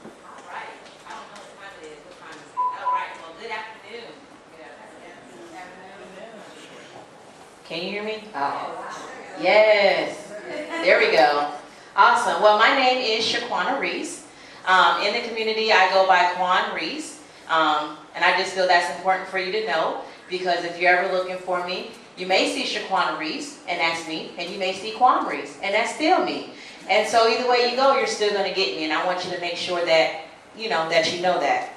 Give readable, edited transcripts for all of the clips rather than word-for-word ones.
All right. I don't know what time it is. What time is it? All right. Well, good afternoon. Good afternoon. Can you hear me? Oh. Yes. There we go. Awesome. Well, my name is Shaquana Reese. In the community, I go by Quan Reese. And I just feel that's important for you to know, because if you're ever looking for me, you may see Shaquana Reese, and that's me, and you may see Quan Reese, and that's still me. And so either way you go, you're still going to get me, and I want you to make sure that you know that.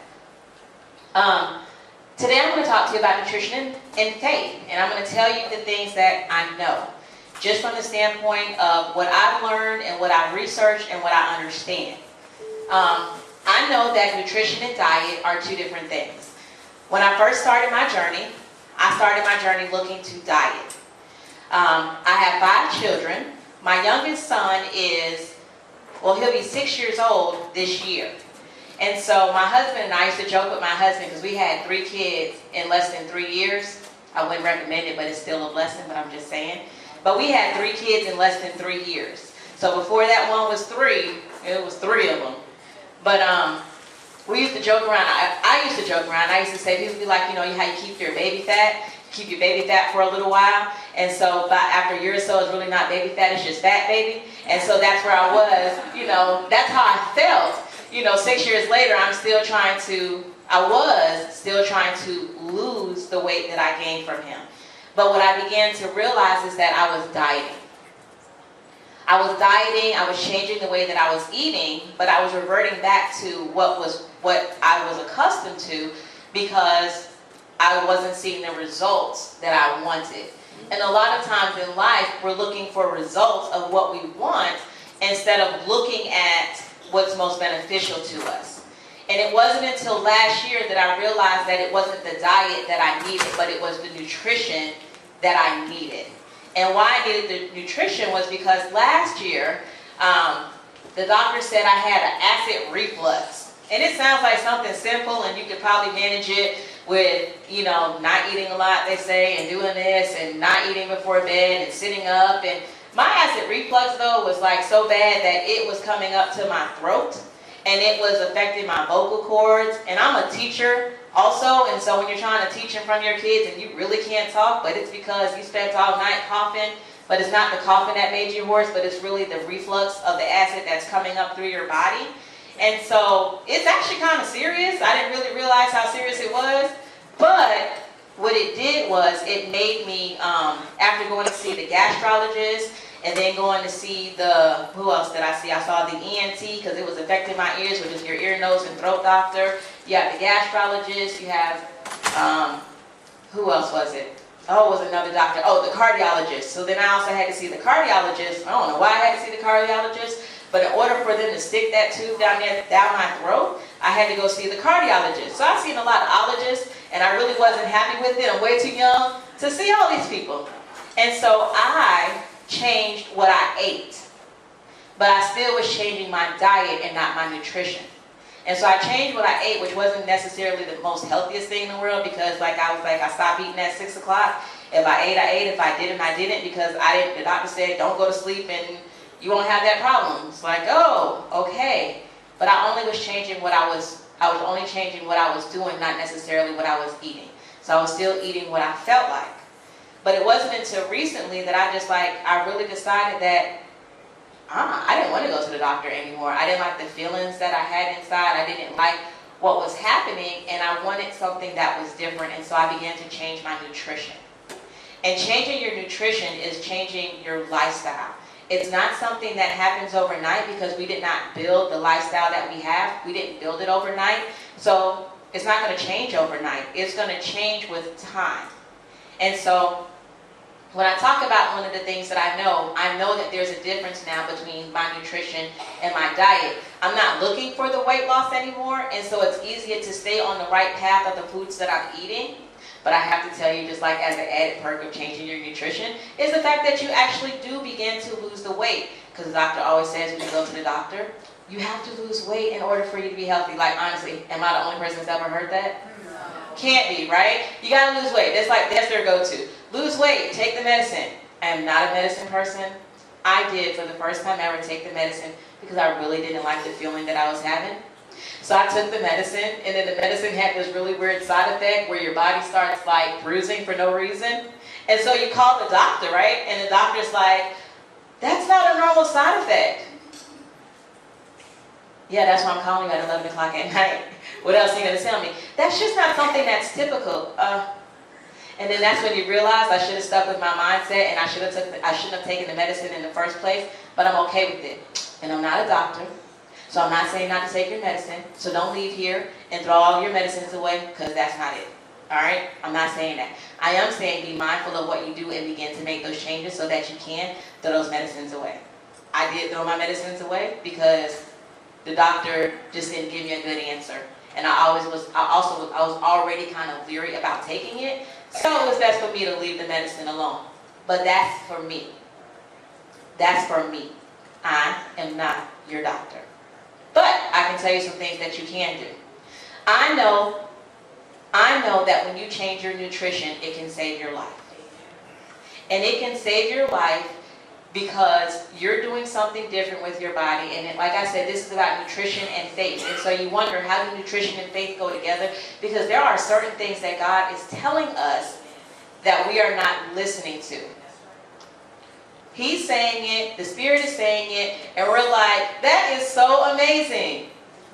Today I'm going to talk to you about nutrition and faith, and I'm going to tell you the things that I know, just from the standpoint of what I've learned and what I've researched and what I understand. I know that nutrition and diet are two different things. When I first started my journey, I started my journey looking to diet. I have 5 children. My youngest son he'll be 6 years old this year. And so my husband and I used to joke with my husband, because we had 3 kids in less than 3 years. I wouldn't recommend it, but it's still a blessing, but I'm just saying. But we had 3 kids in less than 3 years. So before that one was 3, it was 3 of them. But we used to joke around. I used to joke around. I used to say, people be like, how you keep your baby fat? Keep your baby fat for a little while. And so after a year or so, it's really not baby fat, it's just fat baby. And so that's where I was, that's how I felt. 6 years later, I was still trying to lose the weight that I gained from him. But what I began to realize is that I was dieting. I was changing the way that I was eating, but I was reverting back to what I was accustomed to, because I wasn't seeing the results that I wanted. And a lot of times in life, we're looking for results of what we want instead of looking at what's most beneficial to us. And it wasn't until last year that I realized that it wasn't the diet that I needed, but it was the nutrition that I needed. And why I needed the nutrition was because last year, the doctor said I had an acid reflux. And it sounds like something simple, and you could probably manage it with, not eating a lot, they say, and doing this, and not eating before bed, and sitting up. And my acid reflux, though, was like so bad that it was coming up to my throat, and it was affecting my vocal cords. And I'm a teacher also, and so when you're trying to teach in front of your kids and you really can't talk, but it's because you spent all night coughing, but it's not the coughing that made you hoarse, but it's really the reflux of the acid that's coming up through your body. And so it's actually kind of serious. I didn't really realize how serious it was, but what it did was it made me, after going to see the gastrologist, and then going to see who else did I see? I saw the ENT, because it was affecting my ears, which is your ear, nose, and throat doctor. You have the gastrologist. You have, who else was it? Oh, it was another doctor. Oh, the cardiologist. So then I also had to see the cardiologist. I don't know why I had to see the cardiologist, but in order for them to stick that tube down my throat, I had to go see the cardiologist. So I've seen a lot of ologists, and I really wasn't happy with it. I'm way too young to see all these people. And so I changed what I ate, but I still was changing my diet and not my nutrition. And so I changed what I ate, which wasn't necessarily the most healthiest thing in the world, because I stopped eating at 6 o'clock. If I ate, I ate. If I didn't, I didn't, because the doctor said, don't go to sleep and you won't have that problem. It's like, oh, okay. But I only was changing I was only changing what I was doing, not necessarily what I was eating. So I was still eating what I felt like. But it wasn't until recently that I really decided that I didn't want to go to the doctor anymore. I didn't like the feelings that I had inside. I didn't like what was happening, and I wanted something that was different. And so I began to change my nutrition. And changing your nutrition is changing your lifestyle. It's not something that happens overnight, because we did not build the lifestyle that we have. We didn't build it overnight. So it's not going to change overnight. It's going to change with time. And so when I talk about one of the things that I know that there's a difference now between my nutrition and my diet. I'm not looking for the weight loss anymore, and so it's easier to stay on the right path of the foods that I'm eating. But I have to tell you, just like as an added perk of changing your nutrition, is the fact that you actually do begin to lose the weight. Because the doctor always says when you go to the doctor, you have to lose weight in order for you to be healthy. Like, honestly, am I the only person that's ever heard that? Can't be, right? You gotta lose weight. That's their go-to. Lose weight, take the medicine. I am not a medicine person. I did, for the first time ever, take the medicine because I really didn't like the feeling that I was having. So I took the medicine, and then the medicine had this really weird side effect where your body starts like bruising for no reason. And so you call the doctor, right? And the doctor's like, that's not a normal side effect. Yeah, that's why I'm calling you at 11 o'clock at night. What else are you going to tell me? That's just not something that's typical. And then that's when you realize I should have stuck with my mindset, and I shouldn't have taken the medicine in the first place, but I'm okay with it. And I'm not a doctor, so I'm not saying not to take your medicine. So don't leave here and throw all your medicines away, because that's not it. All right? I'm not saying that. I am saying be mindful of what you do and begin to make those changes so that you can throw those medicines away. I did throw my medicines away because the doctor just didn't give me a good answer. And I was already kind of leery about taking it. So it was best for me to leave the medicine alone. But that's for me. That's for me. I am not your doctor. But I can tell you some things that you can do. I know that when you change your nutrition, it can save your life. And it can save your life because you're doing something different with your body. And like I said, this is about nutrition and faith. And so you wonder, how do nutrition and faith go together? Because there are certain things that God is telling us that we are not listening to. He's saying it, the Spirit is saying it, and we're like, that is so amazing.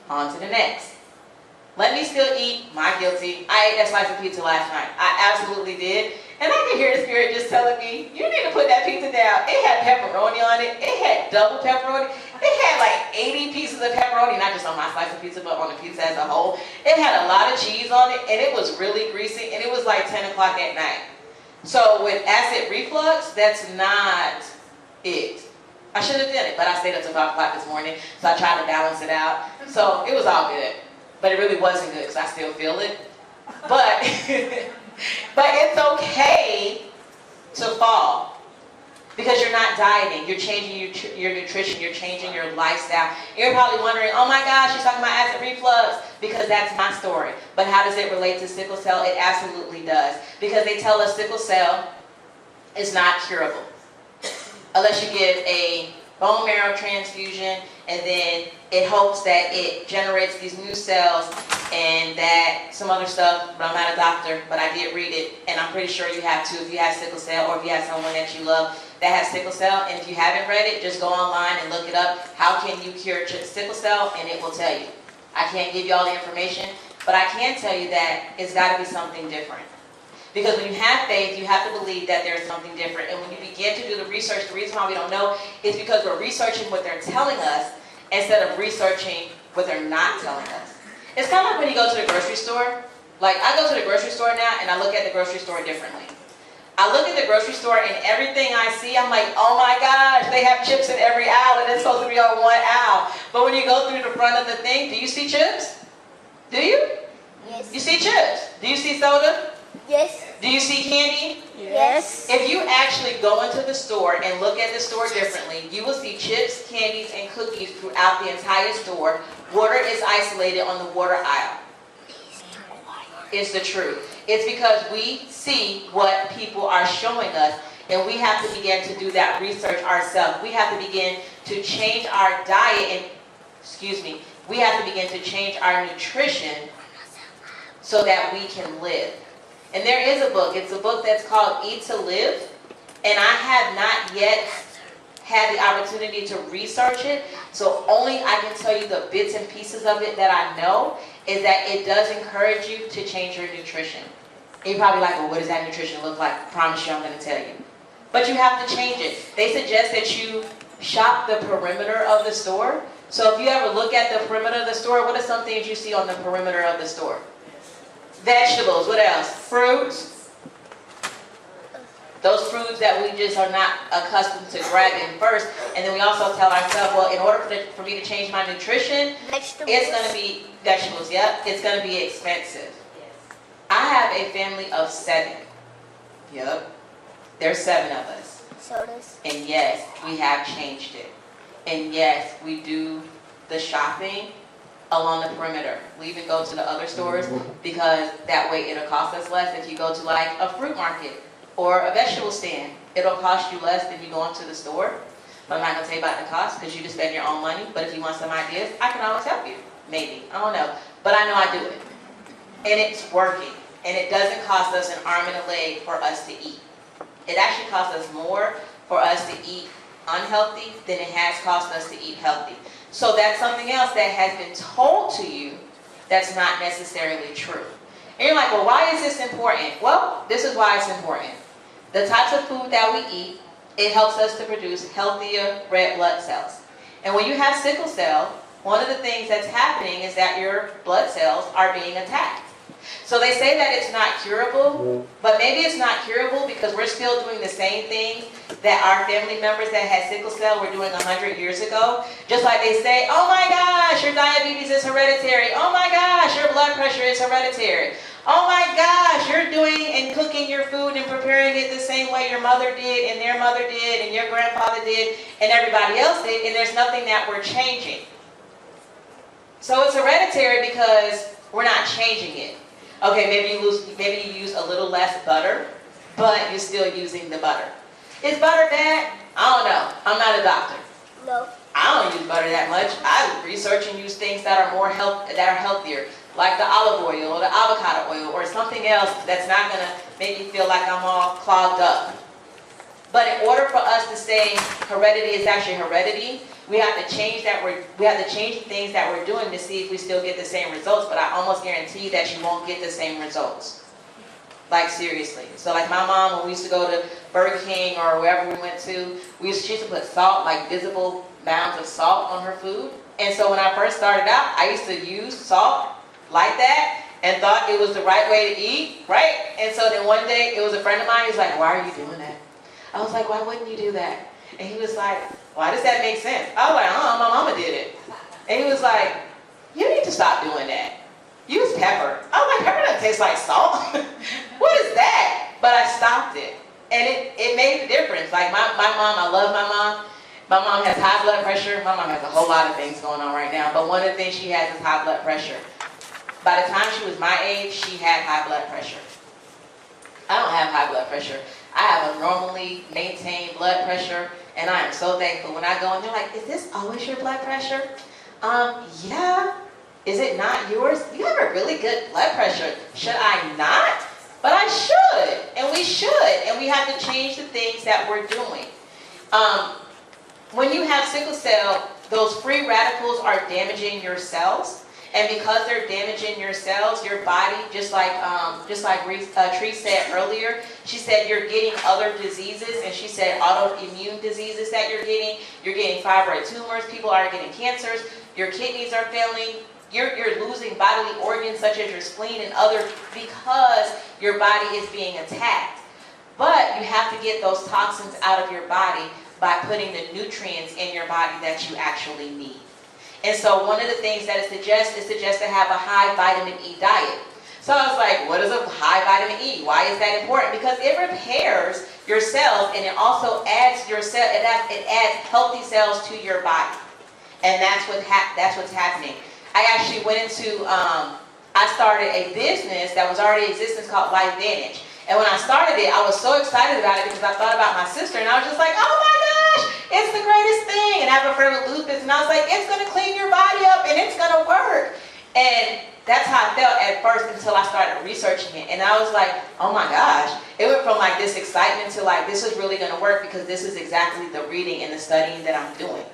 On to the next. Let me still eat, my guilty. I ate that slice of pizza last night. I absolutely did. And I could hear the Spirit just telling me, you need to put that pizza down. It had pepperoni on it. It had double pepperoni. It had like 80 pieces of pepperoni, not just on my slice of pizza, but on the pizza as a whole. It had a lot of cheese on it, and it was really greasy, and it was like 10 o'clock at night. So with acid reflux, that's not it. I should have done it, but I stayed up till 5 o'clock this morning, so I tried to balance it out. So it was all good. But it really wasn't good because I still feel it. But, but it's okay to fall because you're not dieting. You're changing your nutrition. You're changing your lifestyle. And you're probably wondering, oh my gosh, she's talking about acid reflux, because that's my story. But how does it relate to sickle cell? It absolutely does. Because they tell us sickle cell is not curable unless you give a bone marrow transfusion, and then it hopes that it generates these new cells and that some other stuff, but I'm not a doctor, but I did read it, and I'm pretty sure you have too if you have sickle cell or if you have someone that you love that has sickle cell. And if you haven't read it, just go online and look it up. How can you cure sickle cell? And it will tell you. I can't give you all the information, but I can tell you that it's got to be something different. Because when you have faith, you have to believe that there's something different. And when you begin to do the research, the reason why we don't know is because we're researching what they're telling us instead of researching what they're not telling us. It's kind of like when you go to the grocery store. Like, I go to the grocery store now, and I look at the grocery store differently. I look at the grocery store, and everything I see, I'm like, oh my gosh, they have chips in every aisle, and it's supposed to be on one aisle. But when you go through the front of the thing, do you see chips? Do you? Yes. You see chips? Do you see soda? Yes. Do you see candy? Yes. If you actually go into the store and look at the store differently, you will see chips, candies, and cookies throughout the entire store. Water is isolated on the water aisle. It's the truth. It's because we see what people are showing us, and we have to begin to do that research ourselves. We have to begin to change our diet, and we have to begin to change our nutrition so that we can live. And there is a book. It's a book that's called Eat to Live. And I have not yet had the opportunity to research it. So only I can tell you the bits and pieces of it that I know is that it does encourage you to change your nutrition. And you're probably like, well, what does that nutrition look like? I promise you I'm going to tell you. But you have to change it. They suggest that you shop the perimeter of the store. So if you ever look at the perimeter of the store, what are some things you see on the perimeter of the store? Vegetables, what else? Fruits. Those fruits that we just are not accustomed to grabbing first. And then we also tell ourselves, well, in order for me to change my nutrition, it's going to be vegetables, yep. It's going to be expensive. I have a family of 7. Yep. There's 7 of us. Sodas. And yes, we have changed it. And yes, we do the shopping along the perimeter. We even go to the other stores because that way it'll cost us less. If you go to like a fruit market or a vegetable stand, it'll cost you less than you go into the store. But I'm not going to tell you about the cost because you just spend your own money. But if you want some ideas, I can always help you. maybe. I don't know. But I know I do it. And it's working. And it doesn't cost us an arm and a leg for us to eat. It actually costs us more for us to eat unhealthy than it has cost us to eat healthy. So that's something else that has been told to you that's not necessarily true. And you're like, well, why is this important? Well, this is why it's important. The types of food that we eat, it helps us to produce healthier red blood cells. And when you have sickle cell, one of the things that's happening is that your blood cells are being attacked. So they say that it's not curable, but maybe it's not curable because we're still doing the same things that our family members that had sickle cell were doing 100 years ago. Just like they say, oh my gosh, your diabetes is hereditary. Oh my gosh, your blood pressure is hereditary. Oh my gosh, you're doing and cooking your food and preparing it the same way your mother did and their mother did and your grandfather did and everybody else did, and there's nothing that we're changing. So it's hereditary because we're not changing it. Okay, maybe you use a little less butter, but you're still using the butter. Is butter bad? I don't know. I'm not a doctor. No. I don't use butter that much. I research and use things that are healthier, like the olive oil or the avocado oil or something else that's not gonna make me feel like I'm all clogged up. But in order for us to say heredity is actually heredity, we have to change the things that we're doing to see if we still get the same results. But I almost guarantee that you won't get the same results. Like seriously. So like my mom, when we used to go to Burger King or wherever we went to, she used to put salt, like visible mounds of salt on her food. And so when I first started out, I used to use salt like that and thought it was the right way to eat, right? And so then one day, it was a friend of mine, he was like, why are you doing that? I was like, why wouldn't you do that? And he was like, why does that make sense? I was like, oh, my mama did it. And he was like, you need to stop doing that. Use pepper. I was like, pepper doesn't taste like salt. What is that? But I stopped it. And it made a difference. Like my mom, I love my mom. My mom has high blood pressure. My mom has a whole lot of things going on right now. But one of the things she has is high blood pressure. By the time she was my age, she had high blood pressure. I don't have high blood pressure. I have a normally maintained blood pressure, and I am so thankful. When I go and they're like, is this always your blood pressure? Yeah. Is it not yours? You have a really good blood pressure. Should I not? But I should, and we should, and we have to change the things that we're doing. When you have sickle cell, those free radicals are damaging your cells. And because they're damaging your cells, your body, just like Tree said earlier, she said you're getting other diseases, and she said autoimmune diseases that you're getting. You're getting fibroid tumors. People are getting cancers. Your kidneys are failing. You're losing bodily organs such as your spleen and other because your body is being attacked. But you have to get those toxins out of your body by putting the nutrients in your body that you actually need. And so one of the things that it suggests to have a high vitamin E diet. So I was like, what is a high vitamin E? Why is that important? Because it repairs your cells, and it also adds it adds healthy cells to your body. And that's what's happening. I actually went into I started a business that was already in existence called LifeVantage. And when I started it, I was so excited about it because I thought about my sister, and I was just like, oh my gosh, it's the greatest thing. And I have a friend with lupus, and I was like, it's going to clean your body up, and it's going to work. And that's how I felt at first until I started researching it. And I was like, oh my gosh. It went from like this excitement to like, this is really going to work because this is exactly the reading and the studying that I'm doing.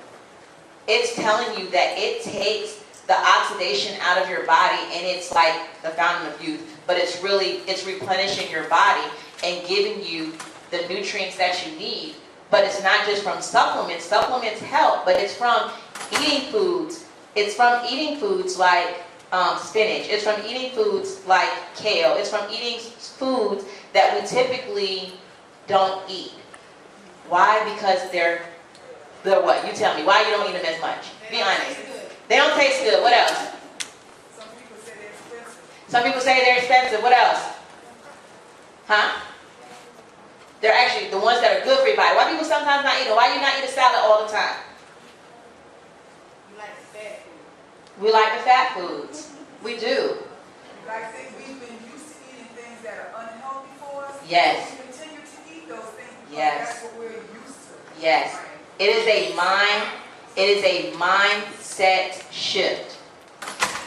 It's telling you that it takes the oxidation out of your body, and it's like the fountain of youth, but it's replenishing your body and giving you the nutrients that you need. But it's not just from supplements. Supplements help, but it's from eating foods. It's from eating foods like spinach. It's from eating foods like kale. It's from eating foods that we typically don't eat. Why? Because they're what? You tell me. Why you don't eat them as much? Be honest. They don't taste good. What else? Some people say they're expensive. Some people say they're expensive. What else? Huh? They're actually the ones that are good for your body. Why people sometimes not eat them? Why you not eat a salad all the time? We like the fat food. We like the fat foods. We do. Like I say, we've been used to eating things that are unhealthy for us. Yes. We continue to eat those things because Yes. that's what we're used to. Yes. Right? It is a mindset shift.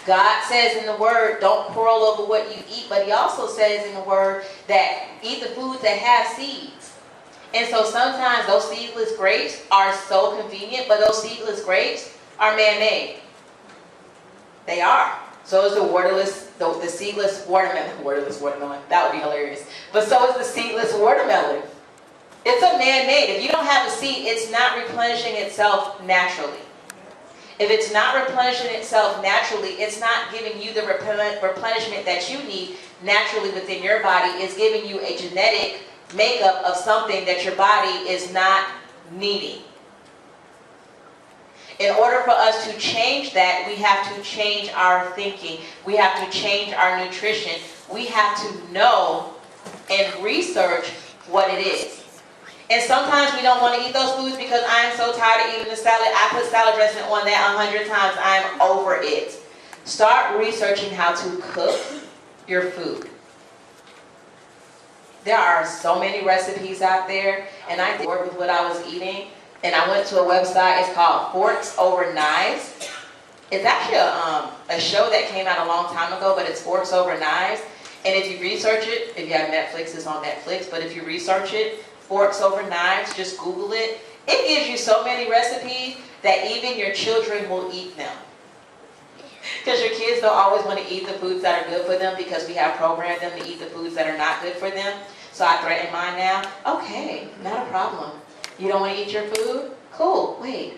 God says in the word, don't quarrel over what you eat, but he also says in the word that eat the foods that have seeds. And so sometimes those seedless grapes are so convenient, but those seedless grapes are man-made. They are. So is the seedless watermelon. That would be hilarious. But so is the seedless watermelon. It's a man-made. If you don't have a seed, it's not replenishing itself naturally. If it's not replenishing itself naturally, it's not giving you the replenishment that you need naturally within your body. It's giving you a genetic makeup of something that your body is not needing. In order for us to change that, we have to change our thinking. We have to change our nutrition. We have to know and research what it is. And sometimes we don't want to eat those foods because I am so tired of eating the salad. I put salad dressing on that 100 times. I'm over it. Start researching how to cook your food. There are so many recipes out there, and I did work with what I was eating. And I went to a website. It's called Forks Over Knives. It's actually a show that came out a long time ago, but it's Forks Over Knives. And if you research it, if you have Netflix, it's on Netflix. But if you research it, Forks Over Knives, just Google it. It gives you so many recipes that even your children will eat them. Because your kids don't always want to eat the foods that are good for them because we have programmed them to eat the foods that are not good for them. So I threaten mine now. Okay, not a problem. You don't want to eat your food? Cool. Wait,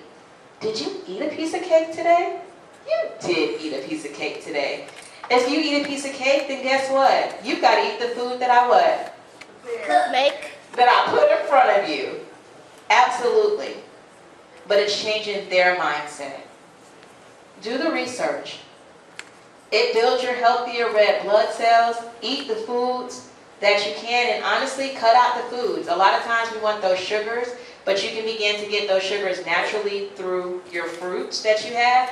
did you eat a piece of cake today? You did eat a piece of cake today. If you eat a piece of cake, then guess what? You've got to eat the food that I what? That I put in front of you. Absolutely. But it's changing their mindset. Do the research. It builds your healthier red blood cells. Eat the foods that you can, and honestly, cut out the foods. A lot of times we want those sugars, but you can begin to get those sugars naturally through your fruits that you have.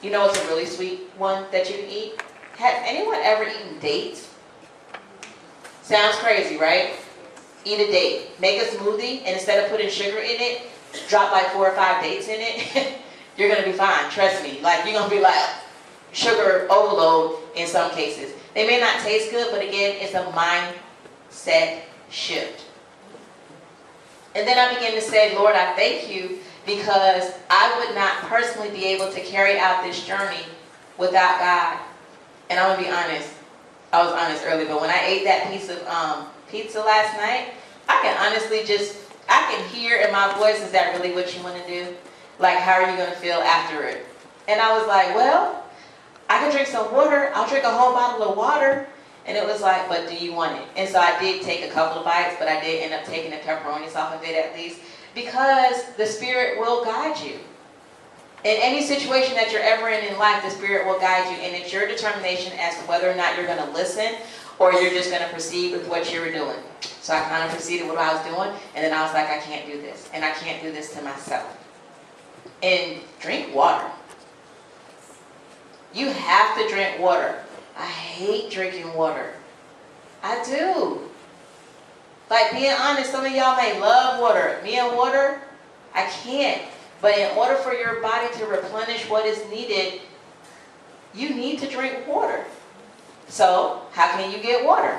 You know it's a really sweet one that you can eat? Has anyone ever eaten dates? Sounds crazy, right? Eat a date. Make a smoothie, and instead of putting sugar in it, drop like 4 or 5 dates in it. You're going to be fine. Trust me. Like, you're going to be like sugar overload in some cases. They may not taste good, but again, it's a mindset shift. And then I begin to say, Lord, I thank you because I would not personally be able to carry out this journey without God. And I'm going to be honest. I was honest earlier, but when I ate that piece of pizza last night, I can honestly I can hear in my voice, is that really what you want to do? Like, how are you going to feel after it? And I was like, well, I can drink some water. I'll drink a whole bottle of water. And it was like, but do you want it? And so I did take a couple of bites, but I did end up taking the pepperonis off of it at least, because the Spirit will guide you. In any situation that you're ever in life, the Spirit will guide you, and it's your determination as to whether or not you're going to listen or you're just going to proceed with what you were doing. So I kind of proceeded with what I was doing, and then I was like, I can't do this, and I can't do this to myself. And drink water. You have to drink water. I hate drinking water. I do. Like, being honest, some of y'all may love water. Me and water, I can't. But in order for your body to replenish what is needed, you need to drink water. So, how can you get water?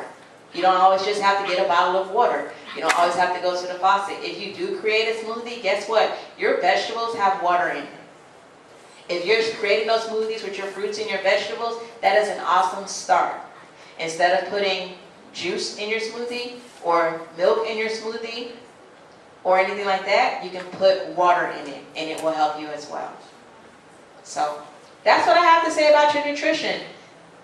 You don't always just have to get a bottle of water. You don't always have to go to the faucet. If you do create a smoothie, guess what? Your vegetables have water in them. If you're creating those smoothies with your fruits and your vegetables, that is an awesome start. Instead of putting juice in your smoothie or milk in your smoothie or anything like that, you can put water in it and it will help you as well. So that's what I have to say about your nutrition.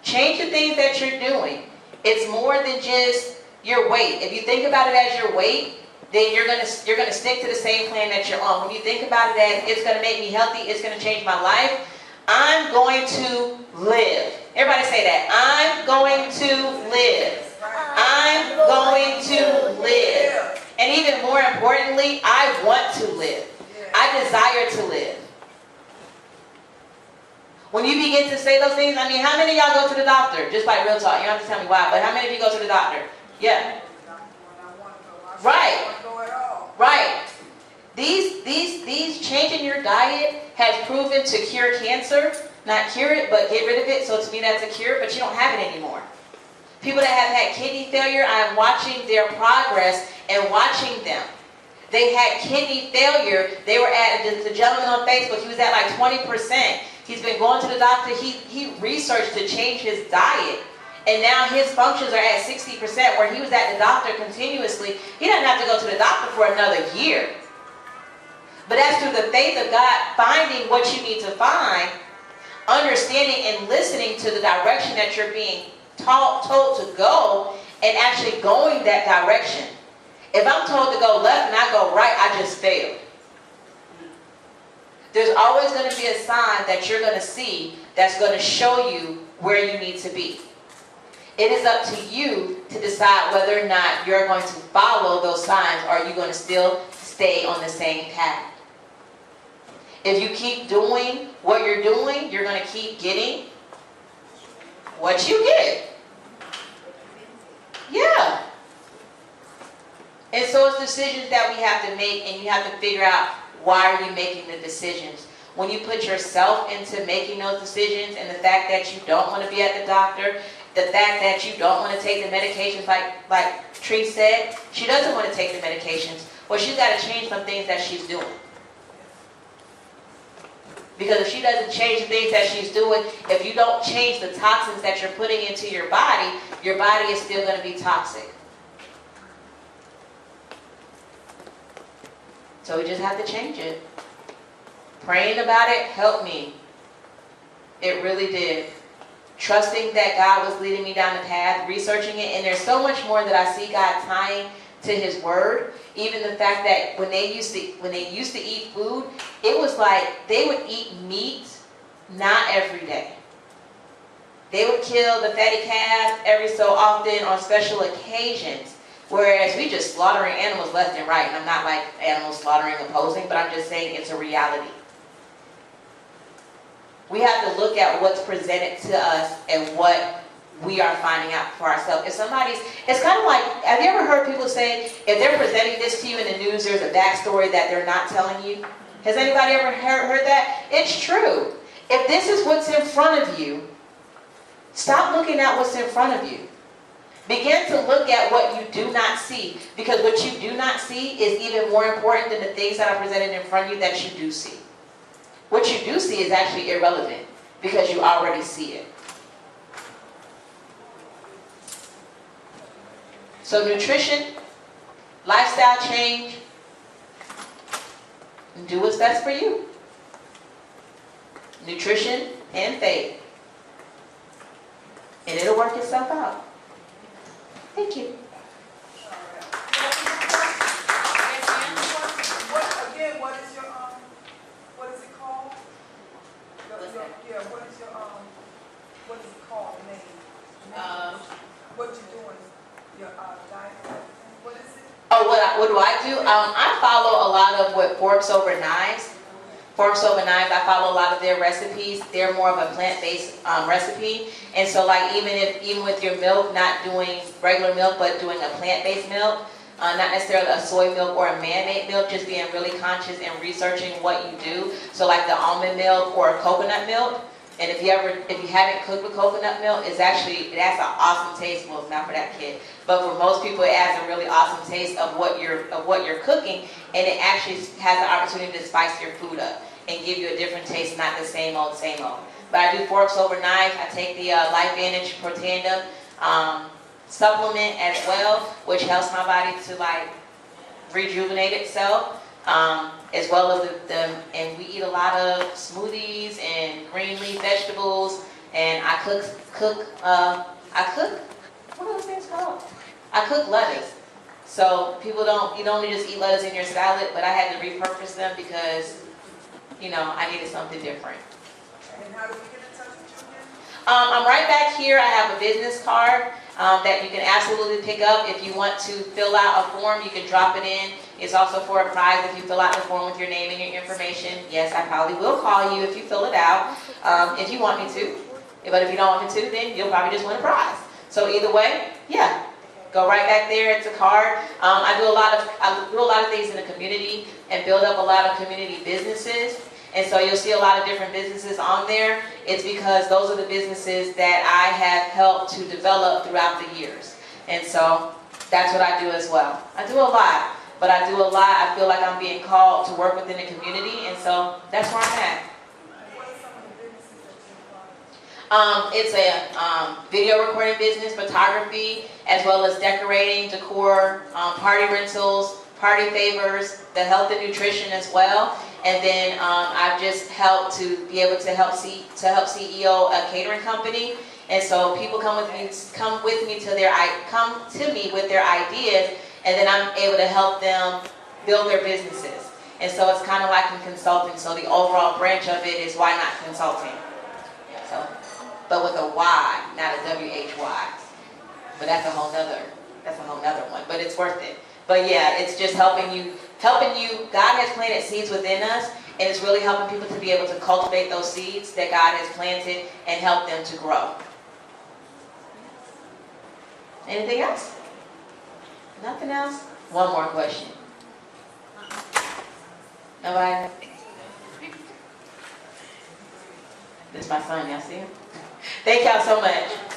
Change the things that you're doing. It's more than just your weight. If you think about it as your weight, then you're gonna stick to the same plan that you're on. When you think about it as it's gonna make me healthy, it's gonna change my life, I'm going to live. Everybody say that. I'm going to live. I'm going to live. And even more importantly, I want to live. I desire to live. When you begin to say those things, I mean, how many of y'all go to the doctor? Just like real talk. You don't have to tell me why, but how many of you go to the doctor? Yeah. Right. Right. These changing your diet has proven to cure cancer, Not cure it, but get rid of it. So to me that's a cure, but you don't have it anymore. People that have had kidney failure, I'm watching their progress and watching them. They had kidney failure. They were at, the gentleman on Facebook, he was at like 20%. He's been going to the doctor. He researched to change his diet. And now his functions are at 60%, where he was at the doctor continuously. He doesn't have to go to the doctor for another year. But that's through the faith of God, finding what you need to find, understanding and listening to the direction that you're being told to go, and actually going that direction. If I'm told to go left and I go right, I just failed. There's always going to be a sign that you're going to see that's going to show you where you need to be. It is up to you to decide whether or not you're going to follow those signs, or are you going to still stay on the same path. If you keep doing what you're doing, you're going to keep getting what you get. Yeah. And so it's decisions that we have to make, and you have to figure out, why are you making the decisions? When you put yourself into making those decisions, and the fact that you don't want to be at the doctor, the fact that you don't want to take the medications, like Tree said, she doesn't want to take the medications. Well, she's got to change some things that she's doing. Because if she doesn't change the things that she's doing, if you don't change the toxins that you're putting into your body is still going to be toxic. So we just have to change it. Praying about it helped me. It really did. Trusting that God was leading me down the path, researching it, and there's so much more that I see God tying to His Word. Even the fact that when they used to eat food, it was like they would eat meat not every day. They would kill the fatty calf every so often on special occasions. Whereas we just slaughtering animals left and right. And I'm not like animal slaughtering opposing, but I'm just saying it's a reality. We have to look at what's presented to us and what we are finding out for ourselves. If somebody's, it's kind of like, have you ever heard people say, if they're presenting this to you in the news, there's a backstory that they're not telling you? Has anybody ever heard that? It's true. If this is what's in front of you, stop looking at what's in front of you. Begin to look at what you do not see, because what you do not see is even more important than the things that are presented in front of you that you do see. What you do see is actually irrelevant because you already see it. So nutrition, lifestyle change, and do what's best for you. Nutrition and faith. And it'll work itself out. Thank you. What is it called? What is it called? The name? What you doing? Your diet? What is it? Oh, what do I do? I follow a lot of what Forks Over Knives. Forks Over Knives, I follow a lot of their recipes. They're more of a plant-based recipe. And so like even with your milk, not doing regular milk, but doing a plant-based milk, not necessarily a soy milk or a man-made milk, just being really conscious and researching what you do. So like the almond milk or coconut milk. And if you haven't cooked with coconut milk, it has an awesome taste. Well, it's not for that kid, but for most people, it has a really awesome taste of what you're cooking, and it actually has the opportunity to spice your food up and give you a different taste, not the same old, same old. But I do Forks Over Knives. I take the Life Vantage Protandum supplement as well, which helps my body to like rejuvenate itself. As well as and we eat a lot of smoothies and green leaf vegetables, and I cook, what are those things called? I cook lettuce. So you don't only just eat lettuce in your salad, but I had to repurpose them because, I needed something different. And how do we get in touch with you again? I'm right back here. I have a business card that you can absolutely pick up. If you want to fill out a form, you can drop it in. It's also for a prize if you fill out the form with your name and your information. Yes, I probably will call you if you fill it out, if you want me to. But if you don't want me to, then you'll probably just win a prize. So either way, yeah, go right back there. It's a card. I do a lot of things in the community and build up a lot of community businesses. And so you'll see a lot of different businesses on there. It's because those are the businesses that I have helped to develop throughout the years. And so that's what I do as well. I do a lot, but I do a lot. I feel like I'm being called to work within the community, and so that's where I'm at. What are some of the businesses that you apply? It's a video recording business, photography, as well as decorating, decor, party rentals, party favors, the health and nutrition as well. And then I've just helped to be able to help CEO a catering company. And so people come with me with their ideas, and then I'm able to help them build their businesses. And so it's kind of like in consulting. So the overall branch of it is why not consulting. So, but with a Y, not a WHY. But that's a whole nother one. But it's worth it. But yeah, it's just helping you. God has planted seeds within us, and it's really helping people to be able to cultivate those seeds that God has planted and help them to grow. Anything else? Nothing else? One more question. Nobody? This is my son, y'all see him? Thank y'all so much.